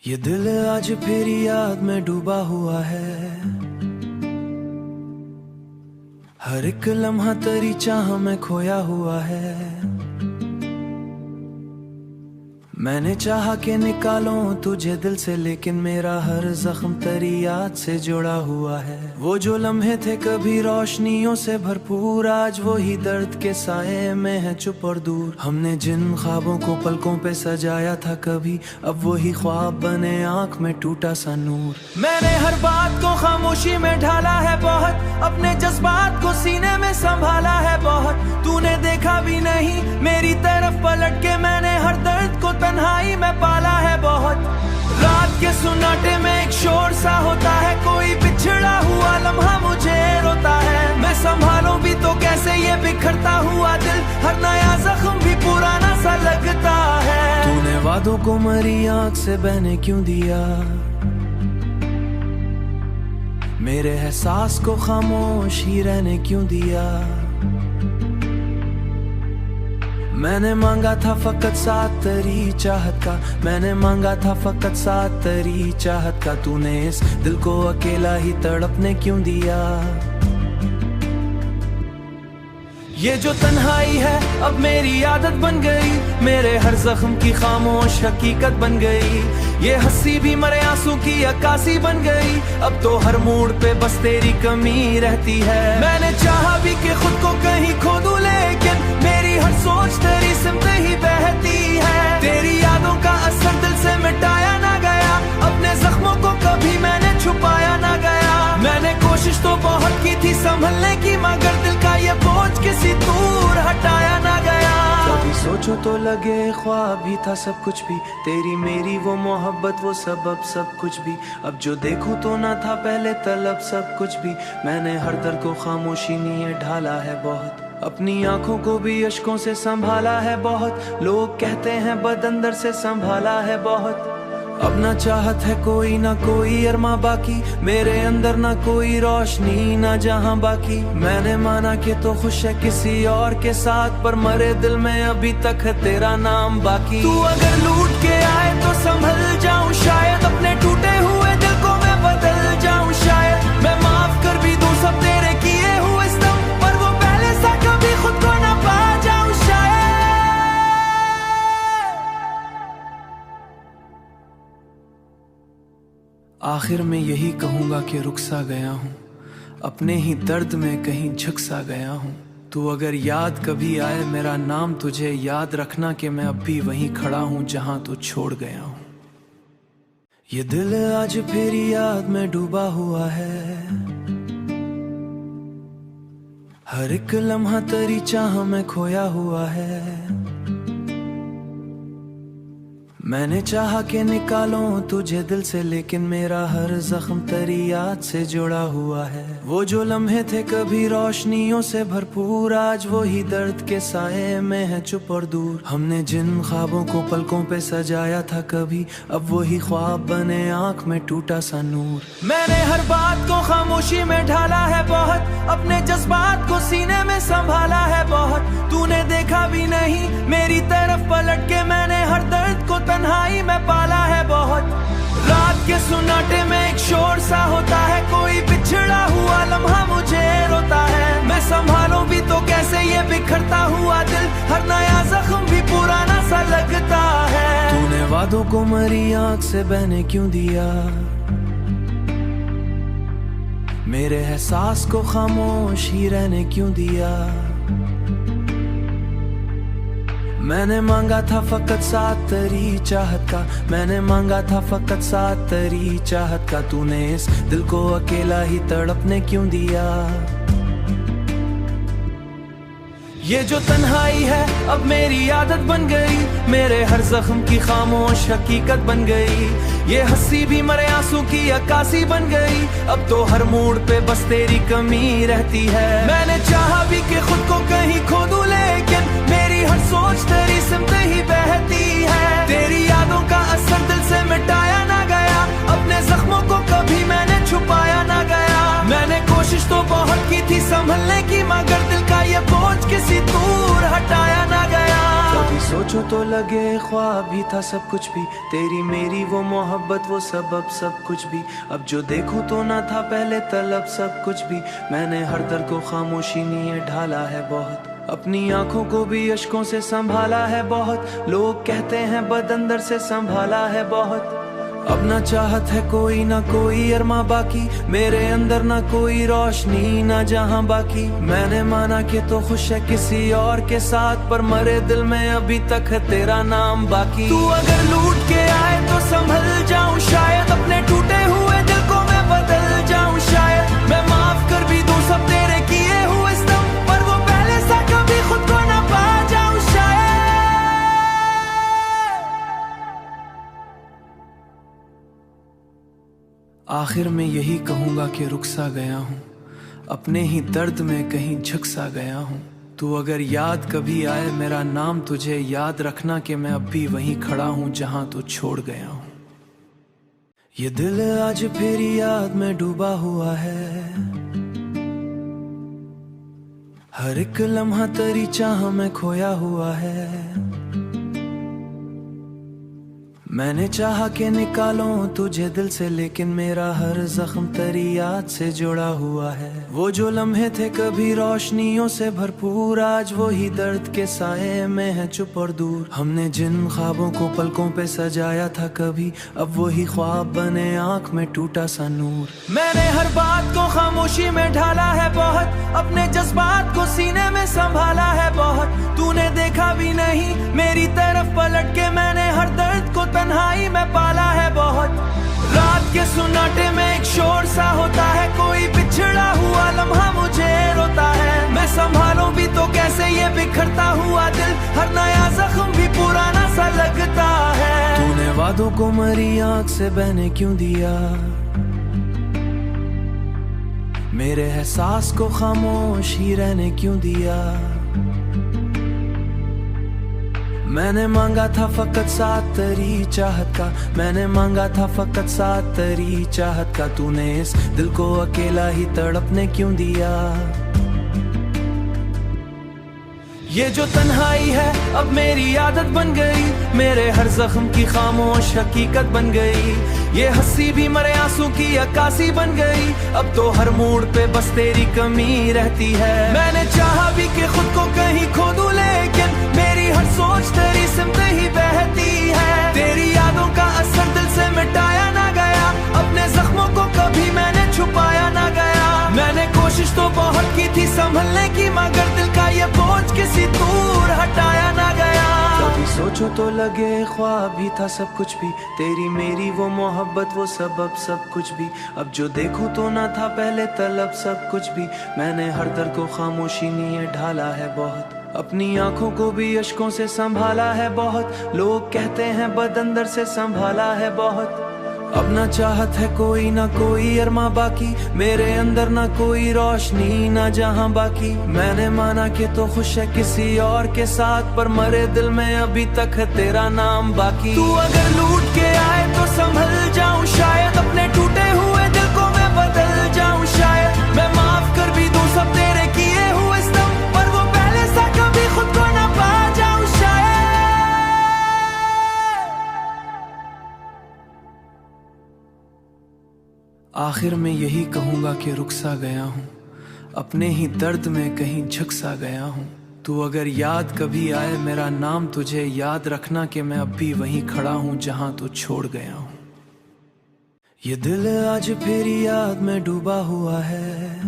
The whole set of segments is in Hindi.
ये दिल आज फिर याद में डूबा हुआ है। हर एक लम्हा तेरी चाह में खोया हुआ है। मैंने चाहा कि निकालूं तुझे दिल से, लेकिन मेरा हर जख्म तेरी याद से जुड़ा हुआ है। वो जो लम्हे थे कभी रोशनियों से भरपूर, आज वो ही दर्द के साए में है चुप और दूर। हमने जिन ख्वाबों को पलकों पे सजाया था कभी, अब वही ख्वाब बने आंख में टूटा सा नूर। मैंने हर बात को खामोशी में ढाला है बहुत, अपने जज्बात को सीने में संभाला है बहुत। तूने देखा भी नहीं मेरी तरफ पलट के, मैंने हर दर्द को तन्हाई में पाला है बहुत। रात के सुनाटे में एक शोर सा होता है, कोई बिछड़ा हुआ लम्हा मुझे रोता है। मैं संभालूं भी तो कैसे ये बिखरता हुआ दिल, हर नया जख्म भी पुराना सा लगता है। तूने वादों को मरी आंख से बहने क्यों दिया, मेरे एहसास को खामोश ही रहने क्यों दिया। मैंने मांगा था फकत साथ तेरी चाहत का, मैंने मांगा था फकत साथ तेरी चाहत का। तूने इस दिल को अकेला ही तड़पने क्यों दिया। ये जो तन्हाई है अब मेरी आदत बन गई, मेरे हर जख्म की खामोश हकीकत बन गई। ये हंसी भी मरे आंसू की अक्कासी बन गई, अब तो हर मूड पे बस तेरी कमी रहती है। मैंने चाहा भी कि खुद को कहीं खो दूं, लेकिन मेरी हर सोच तेरी सिमत ही बहती है। तेरी यादों का असर दिल से मिटाया ना गया, अपने जख्मों को कभी मैंने छुपाया ना गया। मैंने कोशिश तो बहुत की थी संभलने की, मगर दिल का ये बोझ किसी दूर हटाया ना गया। कभी सोचो तो लगे ख्वाब ही था सब कुछ भी, तेरी मेरी वो मोहब्बत वो सबब सब कुछ भी। अब जो देखूं तो ना था पहले तलब सब कुछ भी। मैंने हर दर्द को खामोशी में ढाला है बहुत, अपनी आंखों को भी अश्कों से संभाला है बहुत। लोग कहते हैं बद अंदर से संभाला है बहुत। अब ना चाहत है कोई ना कोई अरमा बाकी, मेरे अंदर ना कोई रोशनी ना जहां बाकी। मैंने माना कि तो खुश है किसी और के साथ, पर मरे दिल में अभी तक है तेरा नाम बाकी। तू अगर लूट के आए तो संभल जाऊं शायद, अपने टूटे हुए दिल को मैं बदल जाऊं शायद। मैं माफ कर भी दूं सब तेरे किए हुए स्तम, पर वो पहले सा कभी खुद को ना पा जाऊं शायद। आखिर में यही कहूंगा कि रुक सा गया हूँ, अपने ही दर्द में कहीं झुक सा गया हूँ। तू अगर याद कभी आए मेरा नाम, तुझे याद रखना कि मैं अब भी वहीं खड़ा हूँ जहां तू छोड़ गया हूँ। ये दिल आज फिर याद में डूबा हुआ है। हर एक लम्हा तेरी चाह में खोया हुआ है। मैंने चाहा कि निकालूं तुझे दिल से, लेकिन मेरा हर जख्म तेरी याद से जुड़ा हुआ है। वो जो लम्हे थे कभी रोशनियों से भरपूर, आज वो ही दर्द के साए में है चुप और दूर। हमने जिन ख्वाबों को पलकों पे सजाया था कभी, अब वही ख्वाब बने आंख में टूटा सा नूर। मैंने हर बात को खामोशी में ढाला है बहुत, अपने जज्बात को सीने में संभाला है बहुत। तूने देखा भी नहीं मेरी तरफ पलट के, मैंने हर दर्द को तन्हाई में पाला है बहुत। रात के सुनाटे में एक शोर सा होता है, कोई बिछड़ा हुआ लम्हा मुझे रोता है। मैं संभालूं भी तो कैसे ये बिखरता हुआ दिल, हर नया जख्म भी पुराना सा लगता है। तूने वादों को मरी आंख से बहने क्यों दिया, मेरे एहसास को खामोश ही रहने क्यों दिया। मैंने मांगा था फकत साथ तेरी चाहत का, मैंने मांगा था फकत साथ तेरी चाहत का। तूने इस दिल को अकेला ही तड़पने क्यों दिया। ये जो तन्हाई है अब मेरी आदत बन गई, मेरे हर जख्म की खामोश हकीकत बन गई। ये हंसी भी मरे आंसू की अक्कासी बन गई, अब तो हर मूड पे बस तेरी कमी रहती है। मैंने चाहा भी कि खुद को कहीं खो दूं, लेकिन मेरी हर सोच तेरी सिमत ही बहती है। तेरी यादों का असर दिल से मिटाया ना गया, अपने जख्मों को कभी मैंने छुपाया ना गया। मैंने कोशिश तो बहुत की थी संभलने की, मगर दिल का ये बोझ किसी दूर हटाया ना गया। सोचो तो लगे ख्वाब ही था सब कुछ भी, तेरी मेरी वो मोहब्बत वो सबब सब कुछ भी। अब जो देखूं तो ना था पहले तलब सब कुछ भी। मैंने हर दर्द को खामोशी में ढाला है बहुत, अपनी आंखों को भी अश्कों से संभाला है बहुत। लोग कहते हैं बदंदर से संभाला है बहुत। अब ना चाहत है कोई ना कोई अरमा बाकी, मेरे अंदर ना कोई रोशनी ना जहां बाकी। मैंने माना कि तो खुश है किसी और के साथ, पर मरे दिल में अभी तक है तेरा नाम बाकी। तू अगर लूट के आए तो संभल जाऊं शायद, अपने टूटे हुए दिल को मैं बदल जाऊं शायद। मैं माफ कर भी दूं सब तेरे किए हुए स्तम, पर वो पहले सा कभी खुद को ना पा जाऊं शायद। आखिर में यही कहूंगा कि रुक सा गया हूँ, अपने ही दर्द में कहीं झुक सा गया हूँ। तू अगर याद कभी आए मेरा नाम, तुझे याद रखना कि मैं अब भी वहीं खड़ा हूँ जहां तू छोड़ गया हूँ। ये दिल आज फिर याद में डूबा हुआ है, हर एक लम्हा तेरी चाह में खोया हुआ है। मैंने चाहा कि निकालूं तुझे दिल से, लेकिन मेरा हर जख्म तेरी याद से जुड़ा हुआ है। वो जो लम्हे थे कभी रोशनियों से भरपूर, आज वो ही दर्द के साए में है चुप और दूर। हमने जिन ख्वाबों को पलकों पे सजाया था कभी, अब वही ख्वाब बने आंख में टूटा सा नूर। मैंने हर बात को खामोशी में ढाला है बहुत, अपने जज्बात को सीने में संभाला है बहुत। तूने देखा भी नहीं मेरी तरफ पलट के, मैंने हर दर्द को तन्हाई में पाला है बहुत। रात के सुनाटे में एक शोर सा होता है, कोई बिछड़ा हुआ लम्हा मुझे रोता है। मैं संभालूं भी तो कैसे ये बिखरता हुआ दिल, हर नया जख्म भी पुराना सा लगता है। तूने वादों को मरी आंख से बहने क्यों दिया, मेरे एहसास को खामोश ही रहने क्यों दिया। मैंने मांगा था फकत साथ तेरी चाहत का, मैंने मांगा था फकत साथ तेरी चाहत का। तूने इस दिल को अकेला ही तड़पने क्यों दिया। ये जो तन्हाई है अब मेरी आदत बन गई, मेरे हर जख्म की खामोश हकीकत बन गई। ये हंसी भी मरे आंसू की अक्कासी बन गई, अब तो हर मूड पे बस तेरी कमी रहती है। मैंने चाहा भी कि खुद को कहीं खो दूं, लेकिन मेरी हर सोच तेरी सिमत ही बहती है। तेरी यादों का असर दिल से मिटाया ना गया, अपने जख्मों को कभी मैंने छुपाया ना गया। मैंने कोशिश तो बहुत की थी संभलने की, मगर दिल का ये बोझ किसी दूर हटाया ना गया। कभी सोचो तो लगे ख्वाब ही था सब कुछ भी, तेरी मेरी वो मोहब्बत वो सबब सब कुछ भी। अब जो देखूं तो ना था पहले तलब सब कुछ भी। मैंने हर दर्द को खामोशी में ढाला है बहुत, अपनी आंखों को भी अश्कों से संभाला है बहुत। लोग कहते हैं बदंदर से संभाला है बहुत। अब ना चाहत है कोई ना कोई अरमा बाकी, मेरे अंदर ना कोई रोशनी ना जहां बाकी। मैंने माना कि तो खुश है किसी और के साथ, पर मरे दिल में अभी तक है तेरा नाम बाकी। तू अगर लूट के आए तो संभल जाऊं शायद, अपने टूटे हुए दिल को मैं बदल जाऊं शायद। मैं माफ कर भी दूं सब तेरे किए हुए स्तम, पर वो पहले सा कभी खुद को ना पा जाऊं शायद। आखिर में यही कहूंगा कि रुक सा गया हूँ, अपने ही दर्द में कहीं झुक सा गया हूँ। तू अगर याद कभी आए मेरा नाम, तुझे याद रखना कि मैं अब भी वहीं खड़ा हूँ जहां तू छोड़ गया हूँ। ये दिल आज फिर याद में डूबा हुआ है,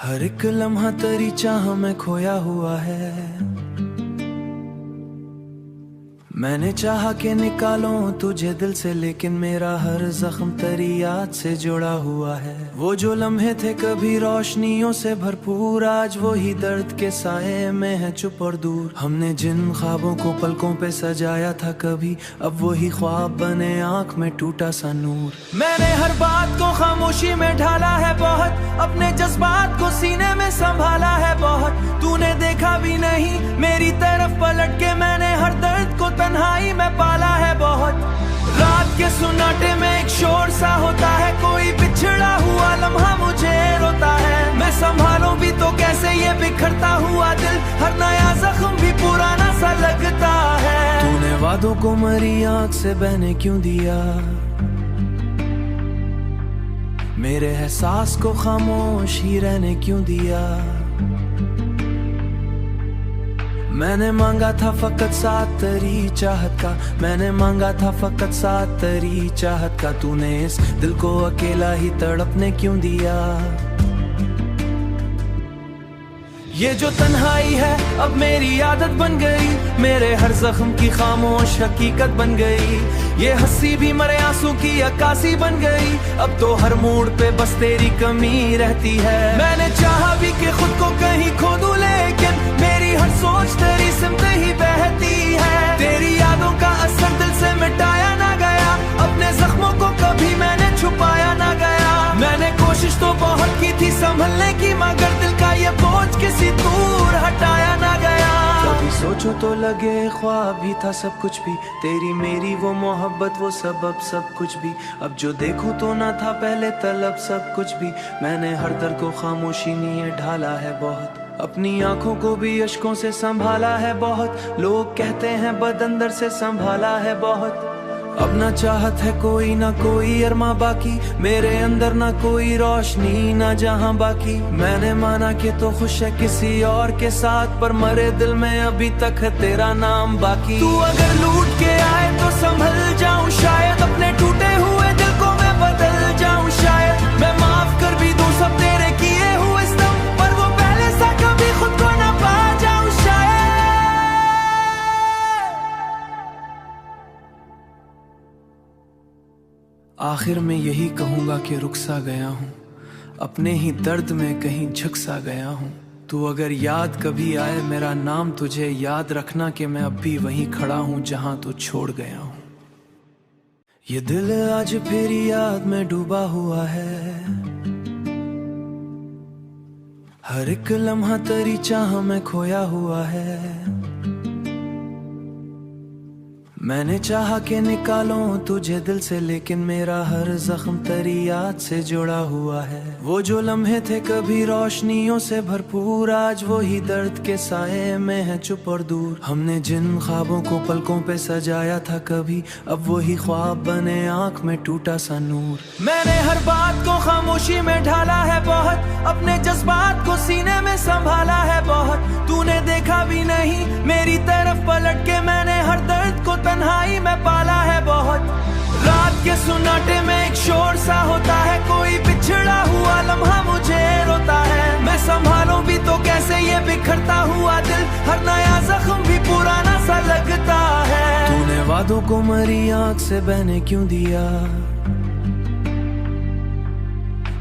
हर एक लम्हा तेरी चाह में खोया हुआ है। मैंने चाहा कि निकालूं तुझे दिल से, लेकिन मेरा हर जख्म तेरी याद से जुड़ा हुआ है। वो जो लम्हे थे कभी रोशनियों से भरपूर, आज वो ही दर्द के साए में है चुप और दूर। हमने जिन ख्वाबों को पलकों पे सजाया था कभी, अब वही ख्वाब बने आंख में टूटा सा नूर। मैंने हर बात को खामोशी में ढाला है बहुत, अपने जज्बात को सीने में संभाला है बहुत। तूने देखा भी नहीं मेरी तरफ पलट के, मैंने हर दर्द को तन्हाई में पाला है बहुत। रात के सुनाटे में एक शोर सा होता है, कोई बिछड़ा हुआ लम्हा मुझे रोता है। मैं संभालूं भी तो कैसे ये बिखरता हुआ दिल, हर नया जख्म भी पुराना सा लगता है। तूने वादों को मरी आंख से बहने क्यों दिया, मेरे एहसास को खामोश ही रहने क्यों दिया। मैंने मांगा था फकत साथ तेरी चाहत का, मैंने मांगा था फकत साथ तेरी चाहत का। तूने इस दिल को अकेला ही तड़पने क्यों दिया। ये जो तन्हाई है अब मेरी आदत बन गई, मेरे हर जख्म की खामोश हकीकत बन गई। ये हंसी भी मरे आंसू की अक्कासी बन गई, अब तो हर मूड पे बस तेरी कमी रहती है। मैंने चाहा भी कि खुद को कहीं खो दूं, लेकिन मेरी हर सोच तेरी सिमत ही बहती है। तेरी यादों का असर दिल से मिटाया ना गया, अपने जख्मों को कभी मैंने छुपाया ना गया। मैंने कोशिश तो बहुत की थी संभलने की, मगर दिल का ये बोझ किसी दूर हटाया ना गया। कभी सोचो तो लगे ख्वाब ही था सब कुछ भी, तेरी मेरी वो मोहब्बत वो सबब सब कुछ भी। अब जो देखो तो ना था पहले तलब सब कुछ भी। मैंने हर दर्द को खामोशी में ढाला है बहुत, अपनी आंखों को भी अश्कों से संभाला है बहुत। लोग कहते हैं बद अंदर से संभाला है बहुत। अब ना चाहत है कोई ना कोई अरमा बाकी, मेरे अंदर ना कोई रोशनी ना जहां बाकी। मैंने माना कि तो खुश है किसी और के साथ, पर मरे दिल में अभी तक है तेरा नाम बाकी। तू अगर लूट के आए तो संभल जाऊं शायद, अपने टूटे हुए दिल को मैं बदल जाऊं शायद। मैं माफ कर भी दूं सब तेरे किए हुए स्तम, पर वो पहले सा कभी खुद को ना पा जाऊं शायद। आखिर में यही कहूंगा कि रुक सा गया हूँ, अपने ही दर्द में कहीं झुक सा गया हूँ। तू अगर याद कभी आए मेरा नाम, तुझे याद रखना कि मैं अब भी वहीं खड़ा हूँ जहां तू छोड़ गया हूँ। ये दिल आज फिर याद में डूबा हुआ है, हर एक लम्हा तेरी चाह में खोया हुआ है। मैंने चाहा कि निकालूं तुझे दिल से, लेकिन मेरा हर जख्म तेरी याद से जुड़ा हुआ है। वो जो लम्हे थे कभी रोशनियों से भरपूर, आज वो ही दर्द के साए में है चुप और दूर। हमने जिन ख्वाबों को पलकों पे सजाया था कभी, अब वो ही ख्वाब बने आंख में टूटा सा नूर। मैंने हर बात को खामोशी में ढाला है बहुत, अपने जज्बात को सीने में संभाला है बहुत। तूने देखा भी नहीं मेरी तरफ पलट के, मैंने हर दर्द को तन्हाई में पाला है बहुत। रात के सुनाटे में एक शोर सा होता है, कोई बिछड़ा हुआ लम्हा मुझे रोता है। मैं संभालूं भी तो कैसे ये बिखरता हुआ दिल, हर नया जख्म भी पुराना सा लगता है। तूने वादों को मरी आंख से बहने क्यों दिया,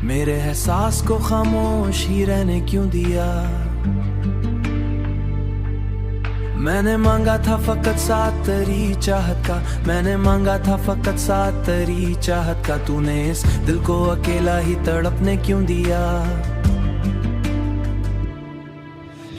मेरे एहसास को खामोश ही रहने क्यों दिया। मैंने मांगा था फकत साथ तेरी चाहत का, मैंने मांगा था फकत साथ तेरी चाहत का। तूने इस दिल को अकेला ही तड़पने क्यों दिया।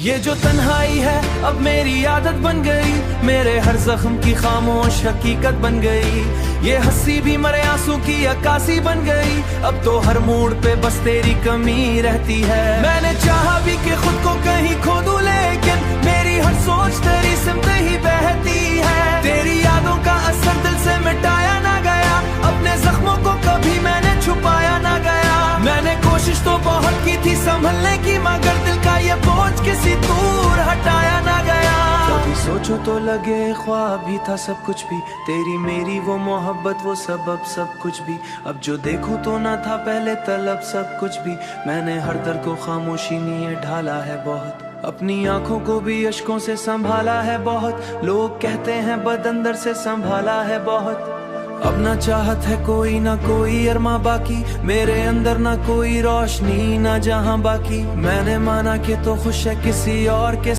ये जो तन्हाई है अब मेरी आदत बन गई, मेरे हर जख्म की खामोश हकीकत बन गई। ये हंसी भी मरे आंसू की अक्कासी बन गई, अब तो हर मूड पे बस तेरी कमी रहती है। मैंने चाहा भी कि खुद को कहीं खो दूं, लेकिन मेरी हर सोच तेरी सिमत ही बहती है। तेरी यादों का असर दिल से मिटाया ना गया, अपने जख्मों को कभी मैंने छुपाया ना गया। मैंने कोशिश तो बहुत की थी संभलने की, मगर दिल का ये बोझ किसी दूर हटाया ना गया। कभी सोचो तो लगे ख्वाब ही था सब कुछ भी, तेरी मेरी वो मोहब्बत वो सबब सब कुछ भी। अब जो देखो तो ना था पहले तलब सब कुछ भी। मैंने हर दर्द को खामोशी में ढाला है बहुत, अपनी आंखों को भी अश्कों से संभाला है बहुत। लोग कहते हैं बद अंदर से संभाला है बहुत। अब ना चाहत है कोई ना कोई अरमा बाकी, मेरे अंदर ना कोई रोशनी ना जहां बाकी। मैंने माना कि तो खुश है किसी और के